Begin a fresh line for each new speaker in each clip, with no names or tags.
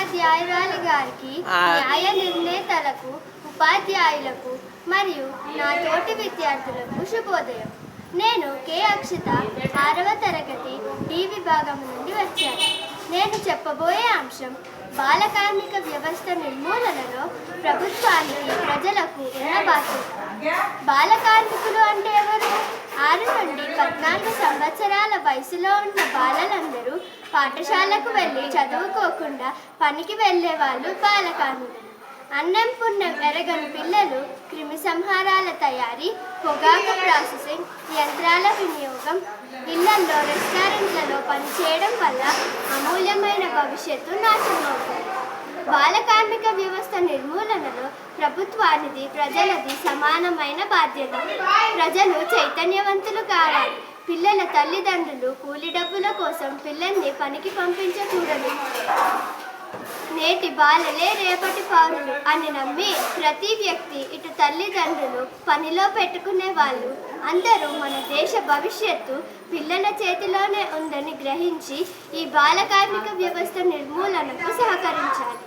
ఉపాధ్యాయురాలి గారికి, న్యాయ నిర్ణేతలకు, ఉపాధ్యాయులకు మరియు నా తోటి విద్యార్థులకు శుభోదయం. నేను కే అక్షిత 6వ తరగతి డి విభాగం నుండి వచ్చాను. నేను చెప్పబోయే అంశం బాల కార్మిక వ్యవస్థ నిర్మూలనలో ప్రభుత్వానికి, ప్రజలకు ఉన్న బాధ్యత. బాల కార్మికులు అంటే ఎవరు? 6 నుండి 14 సంవత్సరాల వయసులో ఉన్న బాలలందరూ పాఠశాలకు వెళ్ళి చదువుకోకుండా పనికి వెళ్ళే వాళ్ళు బాల కార్మికులు. అన్నం పుణ్యం ఎరగని పిల్లలు క్రిమి సంహారాల తయారీ, పొగాకు ప్రాసెసింగ్, యంత్రాల వినియోగం, ఇళ్లల్లో, రెస్టారెంట్లలో పనిచేయడం వల్ల అమూల్యమైన భవిష్యత్తు నాశనమవుతుంది. బాల కార్మిక వ్యవస్థ నిర్మూలనలో ప్రభుత్వానిది, ప్రజలది సమానమైన బాధ్యత. ప్రజలు చైతన్యవంతులు కావాలి. పిల్లల తల్లిదండ్రులు కూలి డబ్బుల కోసం పిల్లల్ని పనికి పంపించకూడదు. నేటి బాలలే రేపటి పౌరులు అని నమ్మి ప్రతి వ్యక్తి, ఇటు తల్లిదండ్రులు, పనిలో పెట్టుకునే వాళ్ళు అందరూ మన దేశ భవిష్యత్తు పిల్లల చేతిలోనే ఉందని గ్రహించి ఈ బాల కార్మిక వ్యవస్థ నిర్మూలనకు సహకరించాలి.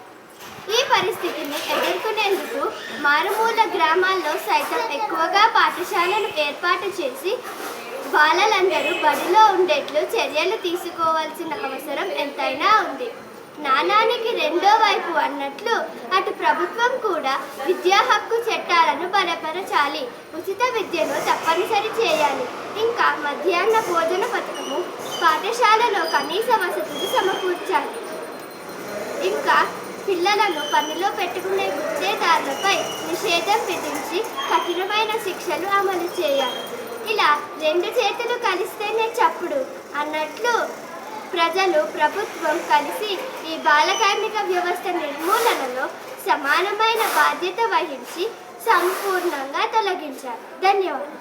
ఈ పరిస్థితిని ఎదుర్కొనేందుకు మారుమూల గ్రామాల్లో సైతం ఎక్కువగా పాఠశాలను ఏర్పాటు చేసి బాలలందరూ బడిలో ఉండేట్లు చర్యలు తీసుకోవాల్సిన అవసరం ఎంతైనా ఉంది. నాణానికి రెండో వైపు అన్నట్లు అటు ప్రభుత్వం కూడా విద్యా హక్కు చట్టాలను బలపరచాలి. ఉచిత విద్యను తప్పనిసరి చేయాలి. ఇంకా మధ్యాహ్న భోజన పథకము, పాఠశాలలో కనీస వసతులు సమకూర్చాలి. ఇంకా పిల్లలను పనిలో పెట్టుకునే గుత్తేదారులపై నిషేధం విధించి కఠినమైన శిక్షలు అమలు చేయాలి. ఇలా 2 చేతులు కలిస్తేనే చప్పుడు అన్నట్లు ప్రజలు, ప్రభుత్వం కలిసి ఈ బాల కార్మిక వ్యవస్థ నిర్మూలనలో సమానమైన బాధ్యత వహించి సంపూర్ణంగా తొలగించాలి. ధన్యవాదాలు.